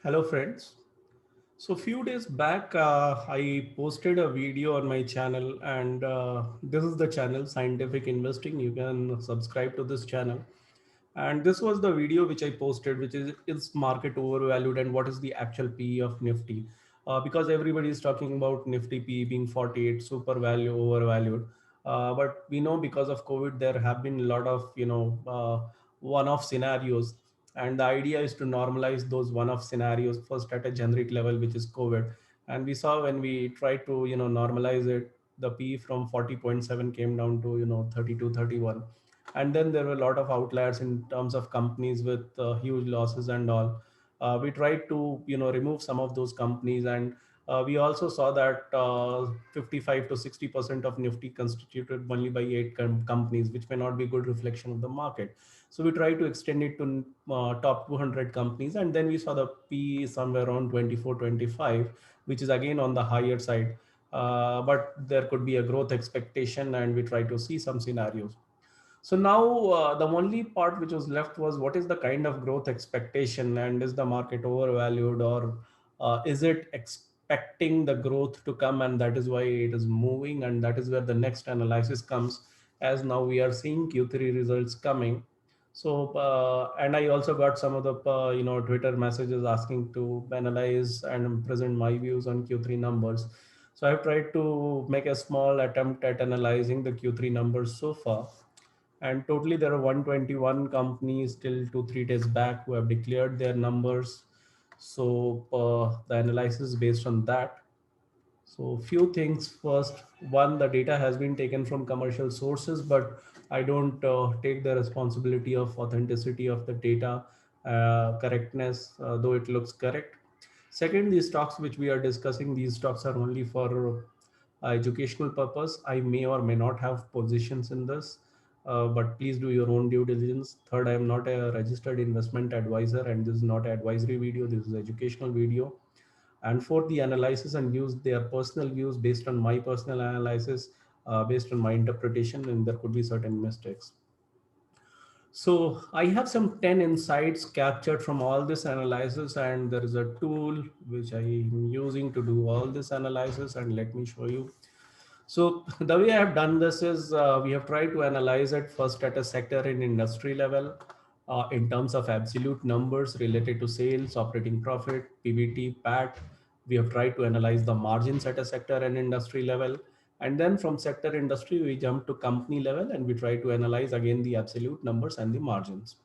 Hello friends. So few days back, I posted a video on my channel, and this is the channel Scientific Investing. You can subscribe to this channel. And this was the video which I posted, which is market overvalued and what is the actual PE of Nifty. Because everybody is talking about Nifty PE being 48, super value overvalued. But we know because of COVID, there have been a lot of one-off scenarios, and the idea is to normalize those one-off scenarios first at a generic level, which is COVID. And we saw when we tried to normalize it, the PE from 40.7 came down to 32, 31, and then there were a lot of outliers in terms of companies with huge losses and all. We tried to remove some of those companies, and we also saw that 55 to 60% of Nifty constituted only by eight companies, which may not be a good reflection of the market. So we tried to extend it to top 200 companies, and then we saw the P somewhere around 24, 25, which is again on the higher side. But there could be a growth expectation, and we try to see some scenarios. So now the only part which was left was what is the kind of growth expectation, and is the market overvalued, or is it expecting the growth to come, and that is why it is moving, and that is where the next analysis comes, as now we are seeing Q3 results coming. So and I also got some of the Twitter messages asking to analyze and present my views on Q3 numbers. So I've tried to make a small attempt at analyzing the Q3 numbers so far, and totally there are 121 companies till 2 3 days back who have declared their numbers. So the analysis is based on that. So few things. First, one, the data has been taken from commercial sources, but I don't take the responsibility of authenticity of the data, correctness, though it looks correct. Second, these stocks which we are discussing, these stocks are only for educational purpose. I may or may not have positions in this, but please do your own due diligence. Third, I am not a registered investment advisor, and this is not an advisory video. This is educational video. And for the analysis and views, they are personal views based on my personal analysis, based on my interpretation, and there could be certain mistakes. So I have some 10 insights captured from all this analysis, and there is a tool which I am using to do all this analysis, and let me show you. So the way I have done this is we have tried to analyze it first at a sector and industry level, in terms of absolute numbers related to sales, operating profit, PBT, PAT. We have tried to analyze the margins at a sector and industry level. And then from sector industry, we jump to company level, and we try to analyze again the absolute numbers and the margins.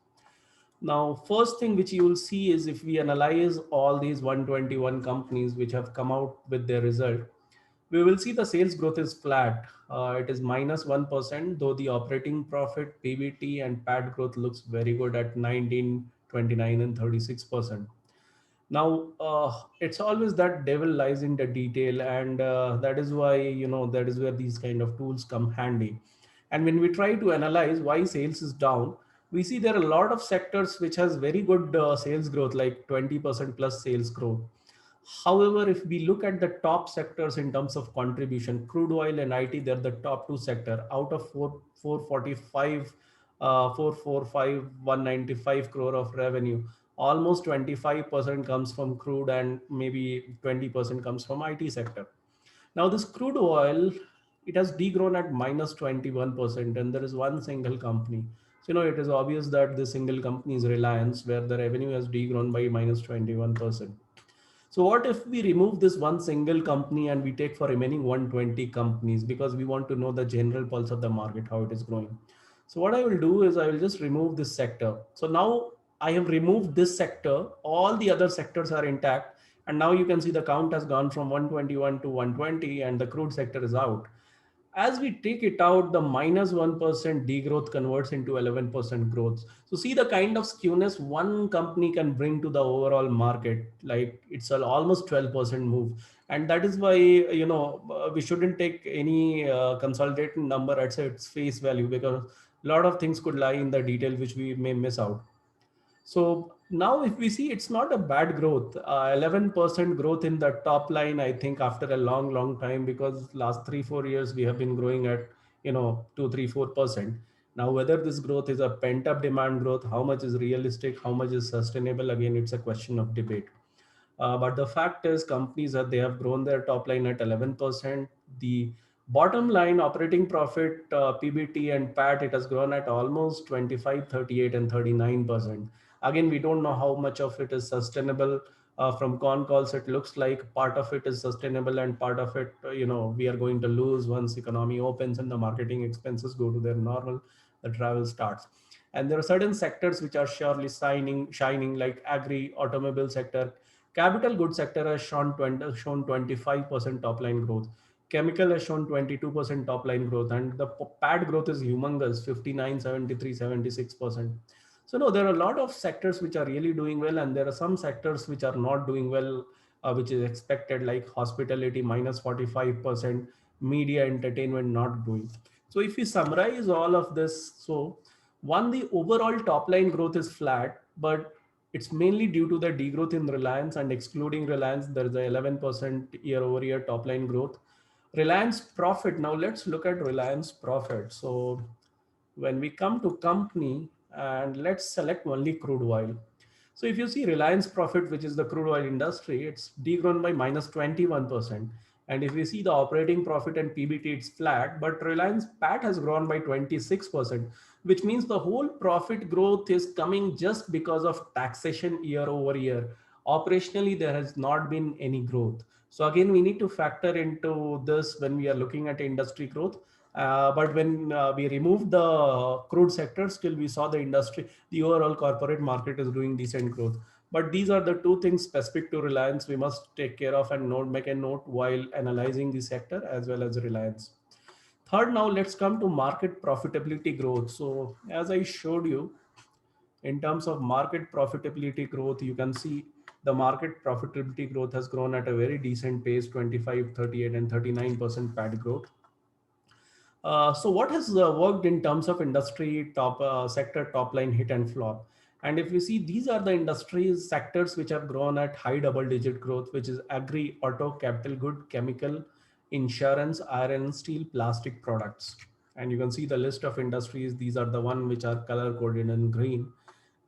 Now, first thing which you will see is if we analyze all these 121 companies which have come out with their result, we will see the sales growth is flat. It is -1%, though the operating profit, PBT, and PAT growth looks very good at 19, 29, and 36%. Now, it's always that devil lies in the detail, and that is why, that is where these kind of tools come handy. And when we try to analyze why sales is down, we see there are a lot of sectors which has very good sales growth, like 20% plus sales growth. However, if we look at the top sectors in terms of contribution, crude oil and IT, they're the top two sector out of 445, 445, 195 crore of revenue. Almost 25% comes from crude, and maybe 20% comes from IT sector. Now this crude oil, it has degrown at -21%, and there is one single company. So, it is obvious that the single company is Reliance, where the revenue has degrown by -21%. So what if we remove this one single company and we take for remaining 120 companies, because we want to know the general pulse of the market, how it is growing. So what I will do is I will just remove this sector. So now I have removed this sector, all the other sectors are intact. And now you can see the count has gone from 121 to 120, and the crude sector is out. As we take it out, the -1% degrowth converts into 11% growth. So see the kind of skewness one company can bring to the overall market. Like it's an almost 12% move. And that is why, we shouldn't take any consolidated number at its face value, because a lot of things could lie in the detail which we may miss out. So now if we see, it's not a bad growth, 11% growth in the top line, I think, after a long, long time, because last 3 4 years we have been growing at, 2 3 4%. Now, whether this growth is a pent up demand growth, how much is realistic, how much is sustainable, again, it's a question of debate. But the fact is, companies that they have grown their top line at 11%. The bottom line operating profit, PBT and PAT, it has grown at almost 25, 38, and 39%. Again, we don't know how much of it is sustainable. From con calls, it looks like part of it is sustainable and part of it, we are going to lose once economy opens and the marketing expenses go to their normal, the travel starts. And there are certain sectors which are surely shining, like agri, automobile sector. Capital goods sector has shown 25% top line growth. Chemical has shown 22% top line growth, and the PAT growth is humongous, 59, 73, 76%. So no, there are a lot of sectors which are really doing well, and there are some sectors which are not doing well, which is expected, like hospitality minus 45%, media entertainment not doing. So if we summarize all of this, so one, the overall top line growth is flat, but it's mainly due to the degrowth in Reliance, and excluding Reliance, there is a 11% year over year top line growth. Reliance profit. Now let's look at Reliance profit. So when we come to company, and let's select only crude oil. So if you see Reliance profit, which is the crude oil industry, it's degrown by minus 21%. And if we see the operating profit and PBT, it's flat, but Reliance PAT has grown by 26%, which means the whole profit growth is coming just because of taxation year over year. Operationally, there has not been any growth. So again, we need to factor into this when we are looking at industry growth. But when we removed the crude sector, still we saw the industry, the overall corporate market is doing decent growth. But these are the two things specific to Reliance we must take care of and make a note while analyzing the sector as well as Reliance. Third, now let's come to market profitability growth. So as I showed you, in terms of market profitability growth, you can see the market profitability growth has grown at a very decent pace, 25, 38, and 39% PAT growth. So what has worked in terms of industry top sector top line hit and flop? And if we see, these are the industries sectors which have grown at high double digit growth, which is agri, auto, capital good, chemical, insurance, iron, steel, plastic products. And you can see the list of industries. These are the one which are color coded in green.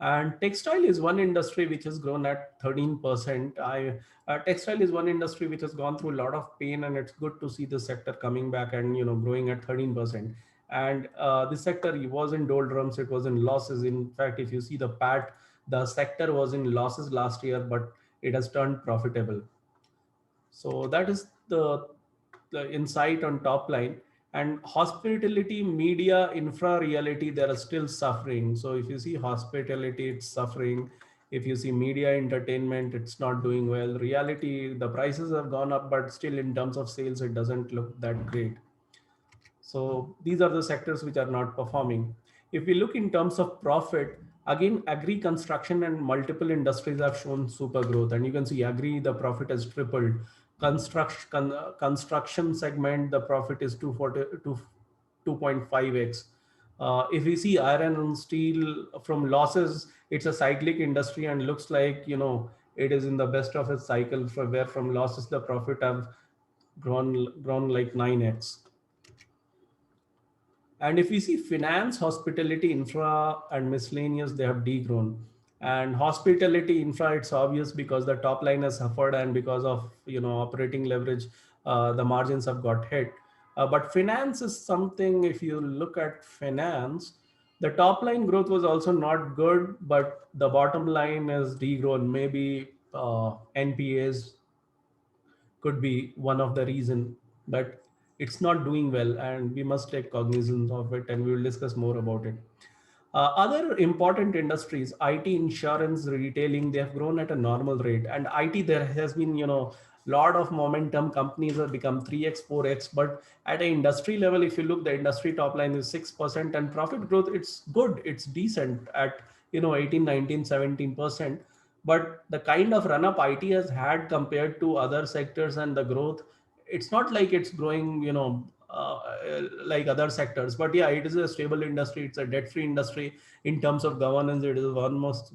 And textile is one industry which has grown at 13%. Textile is one industry which has gone through a lot of pain, and it's good to see the sector coming back and growing at 13%. And this sector was in doldrums, it was in losses. In fact, if you see the PAT, the sector was in losses last year, but it has turned profitable. So that is the insight on top line. And hospitality, media, infra, reality, they are still suffering. So if you see hospitality, it's suffering. If you see media entertainment, it's not doing well. Reality, the prices have gone up, but still in terms of sales, it doesn't look that great. So these are the sectors which are not performing. If we look in terms of profit, again, agri, construction, and multiple industries have shown super growth. And you can see agri, the profit has tripled. Construction segment, the profit is 2.5x. If we see iron and steel from losses, it's a cyclic industry and looks like, it is in the best of its cycle, where from losses, the profit have grown like 9x. And if we see finance, hospitality, infra, and miscellaneous, they have degrown. And hospitality infra, it's obvious because the top line has suffered, and because of operating leverage, the margins have got hit. But finance is something. If you look at finance, the top line growth was also not good, but the bottom line is degrown. Maybe NPAs could be one of the reason, but it's not doing well, and we must take cognizance of it, and we will discuss more about it. Other important industries, IT, insurance, retailing, they have grown at a normal rate. And IT, there has been, lot of momentum. Companies have become 3x, 4x. But at an industry level, if you look, the industry top line is 6%, and profit growth, it's good, it's decent at 18, 19, 17%. But the kind of run up IT has had compared to other sectors, and the growth, it's not like it's growing, like other sectors. But yeah, it is a stable industry, it's a debt free industry. In terms of governance, it is one most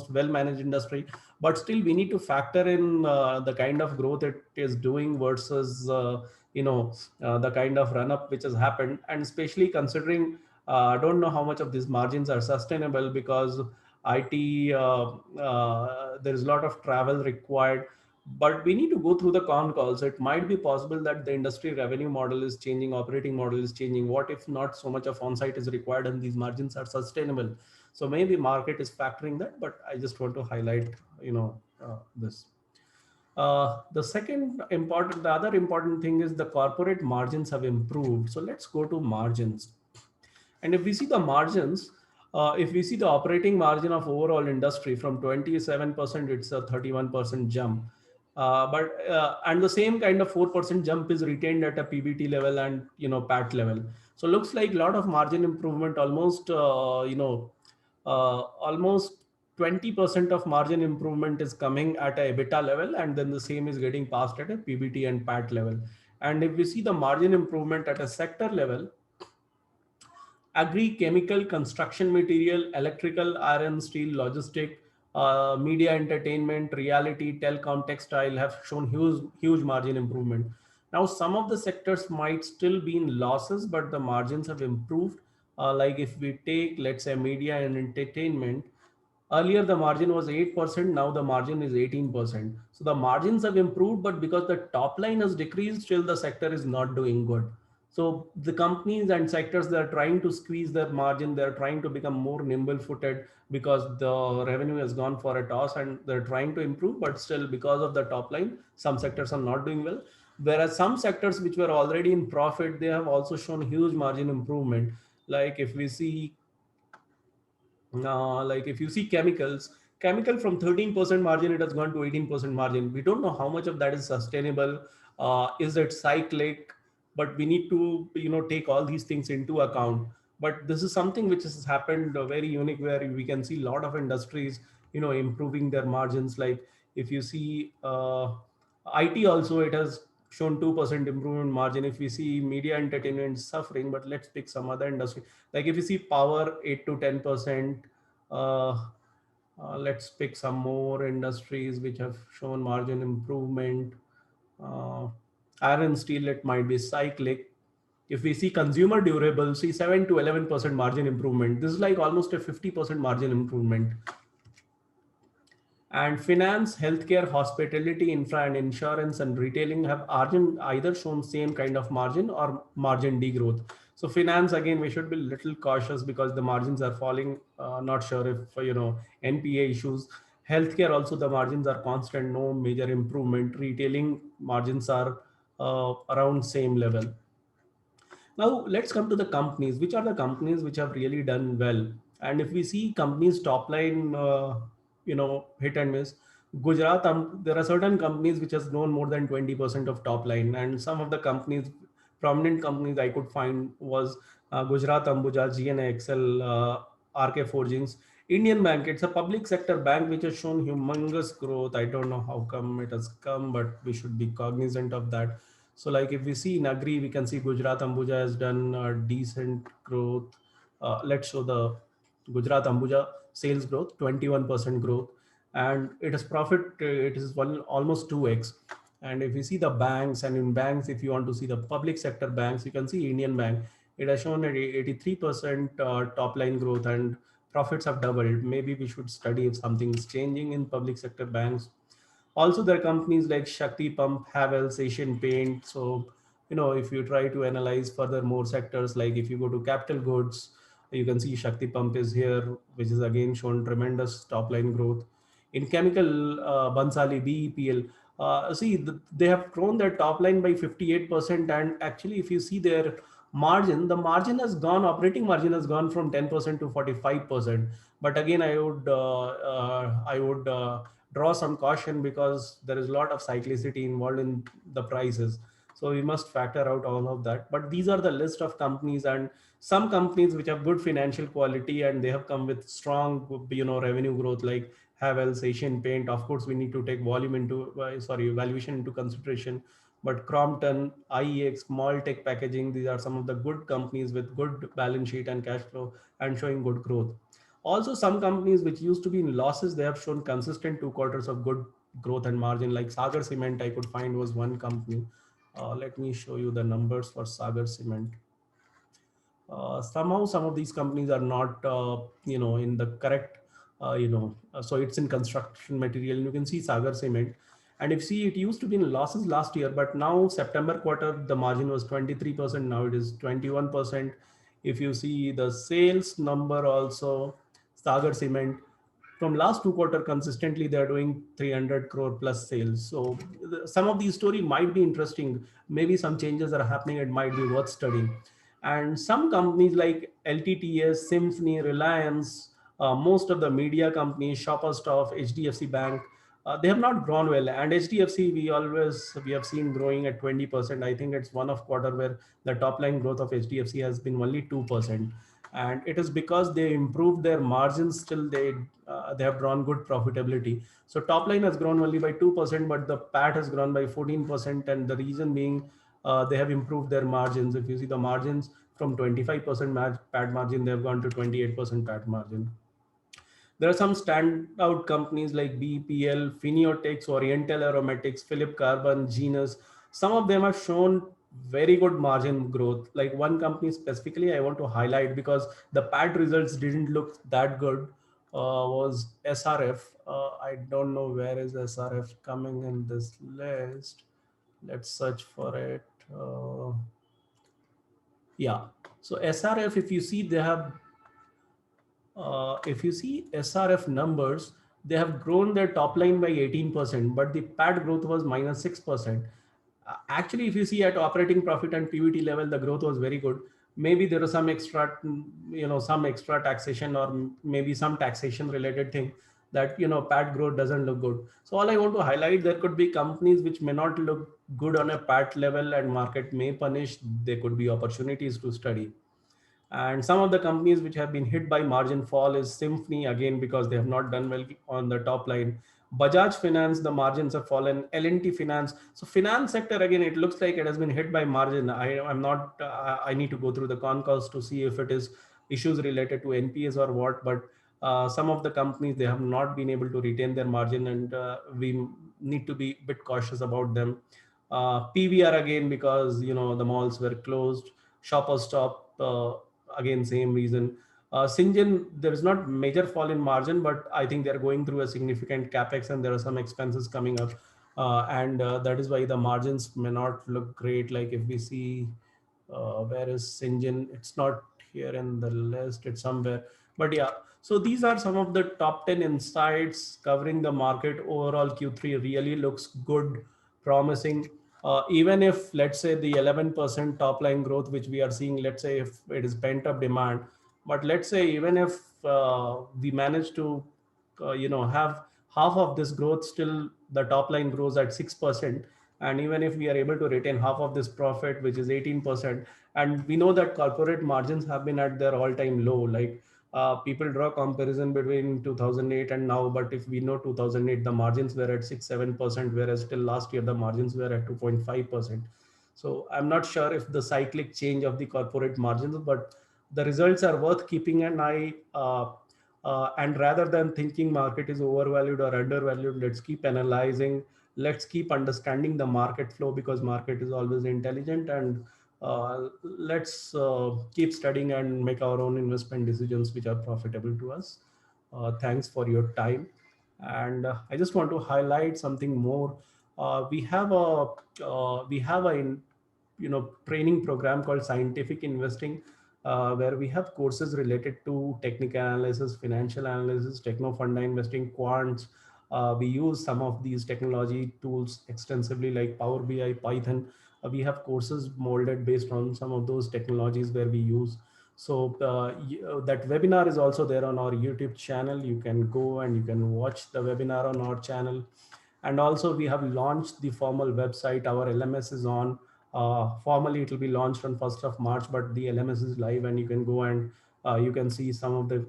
well managed industry. But still, we need to factor in the kind of growth it is doing versus the kind of run up which has happened. And especially considering, I don't know how much of these margins are sustainable, because IT, there is a lot of travel required, but we need to go through the con calls. It might be possible that the industry revenue model is changing, operating model is changing. What if not so much of on-site is required and these margins are sustainable? So maybe market is factoring that, but I just want to highlight, this. The other important thing is the corporate margins have improved. So let's go to margins. And if we see the margins, if we see the operating margin of overall industry from 27%, it's a 31% jump. And the same kind of 4% jump is retained at a PBT level and PAT level. So looks like a lot of margin improvement, almost 20% of margin improvement is coming at a EBITDA level, and then the same is getting passed at a PBT and PAT level. And if we see the margin improvement at a sector level, agri, chemical, construction material, electrical, iron, steel, logistic, media, entertainment, reality, telecom, textile have shown huge margin improvement. Now, some of the sectors might still be in losses, but the margins have improved. Like if we take, let's say, media and entertainment, earlier the margin was 8%, now the margin is 18%. So the margins have improved, but because the top line has decreased, still the sector is not doing good. So the companies and sectors, they're trying to squeeze their margin, they're trying to become more nimble footed because the revenue has gone for a toss and they're trying to improve, but still because of the top line, some sectors are not doing well. Whereas some sectors which were already in profit, they have also shown huge margin improvement. Like if we see like if you see chemical from 13% margin, it has gone to 18% margin. We don't know how much of that is sustainable. Is it cyclic? But we need to, take all these things into account. But this is something which has happened very unique, where we can see a lot of industries, improving their margins. Like if you see IT also, it has shown 2% improvement margin. If we see media entertainment suffering, but let's pick some other industry. Like if you see power, 8 to 10%. Uh, let's pick some more industries which have shown margin improvement. Uh, Iron, steel, it might be cyclic. If we see consumer durables, see 7 to 11% margin improvement. This is like almost a 50% margin improvement. And finance, healthcare, hospitality, infra, and insurance and retailing have either shown same kind of margin or margin degrowth. So finance, again, we should be a little cautious because the margins are falling. Not sure if NPA issues. Healthcare also, the margins are constant, no major improvement. Retailing margins are around same level. Now let's come to the companies. Which are the companies which have really done well? And if we see companies top line, hit and miss. Gujarat, there are certain companies which has grown more than 20% of top line, and some of the companies, prominent companies I could find was Gujarat Ambuja, GNA Excel, RK Forgings, Indian Bank. It's a public sector bank which has shown humongous growth. I don't know how come it has come, but we should be cognizant of that. So like if we see in agri, we can see Gujarat Ambuja has done decent growth. Let's show the Gujarat Ambuja sales growth, 21% growth, and it is profit. It is almost 2x. And if you see the banks, and in banks, if you want to see the public sector banks, you can see Indian Bank. It has shown 83% top line growth, and profits have doubled. Maybe we should study if something is changing in public sector banks. Also, there are companies like Shakti Pump, Havells, Asian Paint. So, if you try to analyze further more sectors, like if you go to capital goods, you can see Shakti Pump is here, which is again shown tremendous top line growth. In chemical, Bansali, BEPL, they have grown their top line by 58%. And actually, if you see their margin, the margin has gone, operating margin has gone from 10% to 45%. But again, I would draw some caution because there is a lot of cyclicity involved in the prices. So we must factor out all of that. But these are the list of companies, and some companies which have good financial quality and they have come with strong, revenue growth, like Havells, Asian Paint. Of course, we need to take valuation into consideration. But Crompton, IEX, Small Tech Packaging, these are some of the good companies with good balance sheet and cash flow and showing good growth. Also, some companies which used to be in losses, they have shown consistent 2 quarters of good growth and margin. Like Sagar Cement, I could find was one company. Let me show you the numbers for Sagar Cement. Somehow, some of these companies are not, in the correct So it's in construction material. And you can see Sagar Cement. And if you see, it used to be in losses last year, but now September quarter, the margin was 23%. Now it is 21%. If you see the sales number also, Sagar Cement, from last two quarter consistently they are doing 300 crore plus sales. So some of these story might be interesting. Maybe some changes are happening. It might be worth studying. And some companies like LTTS, Symphony, Reliance, most of the media companies, Shopper Stop, HDFC Bank, they have not grown well. And HDFC, we have seen growing at 20%. I think it's one of quarter where the top line growth of HDFC has been only 2%, and it is because they improved their margins. Still, they have drawn good profitability. So top line has grown only by 2%, but the PAT has grown by 14%, and the reason being they have improved their margins. If you see the margins from 25% PAT margin, they have gone to 28% PAT margin. There are some standout companies like BPL, Finiotex, Oriental Aromatics, Philip Carbon, Genus. Some of them have shown very good margin growth. Like one company specifically, I want to highlight because the PAT results didn't look that good. Was SRF. I don't know where is SRF coming in this list. Let's search for it. Yeah. So SRF, if you see SRF numbers, they have grown their top line by 18%, but the PAT growth was minus 6%. Actually, if you see at operating profit and PBT level, the growth was very good. Maybe there was some extra, some extra taxation, or maybe some taxation related thing that, PAT growth doesn't look good. So all I want to highlight, there could be companies which may not look good on a PAT level and market may punish. There could be opportunities to study. And some of the companies which have been hit by margin fall is Symphony, again because they have not done well on the top line. Bajaj Finance, the margins have fallen. L&T Finance. So finance sector, again, it looks like it has been hit by margin. I'm not, I need to go through the con calls to see if it is issues related to NPS or what, but some of the companies, they have not been able to retain their margin, and we need to be a bit cautious about them. PVR, again, because, the malls were closed. Shopper Stop, again, same reason. Syngene, there is not major fall in margin, but I think they're going through a significant capex and there are some expenses coming up. And that is why the margins may not look great. Like if we see, where is Syngene? It's not here in the list, it's somewhere. But yeah, so these are some of the top 10 insights covering the market. Overall, Q3 really looks good, promising. Even if, let's say, the 11% top line growth which we are seeing, let's say if it is pent up demand, but let's say even if we manage to have half of this growth, still the top line grows at 6%. And even if we are able to retain half of this profit, which is 18%, and we know that corporate margins have been at their all time low. Like people draw comparison between 2008 and now, but if we know 2008 the margins were at 6-7%, whereas till last year the margins were at 2.5%. So I'm not sure if the cyclic change of the corporate margins, but the results are worth keeping an eye. And rather than thinking market is overvalued or undervalued, let's keep analyzing. Let's keep understanding the market flow, because market is always intelligent. And let's keep studying and make our own investment decisions which are profitable to us. Thanks for your time. And I just want to highlight something more. We have a training program called Scientific Investing, where we have courses related to technical analysis, financial analysis, techno fund investing, quants. We use some of these technology tools extensively, like Power BI, Python. We have courses molded based on some of those technologies where we use. So that webinar is also there on our YouTube channel. You can go and you can watch the webinar on our channel. And also we have launched the formal website. Our LMS is on. Formally, it will be launched on 1st of March, but the LMS is live and you can go and you can see some of the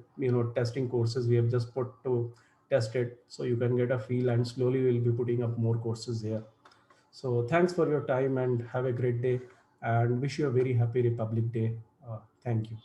testing courses we have just put to test it. So you can get a feel, and slowly we'll be putting up more courses here. So thanks for your time and have a great day, and wish you a very happy Republic Day. Thank you.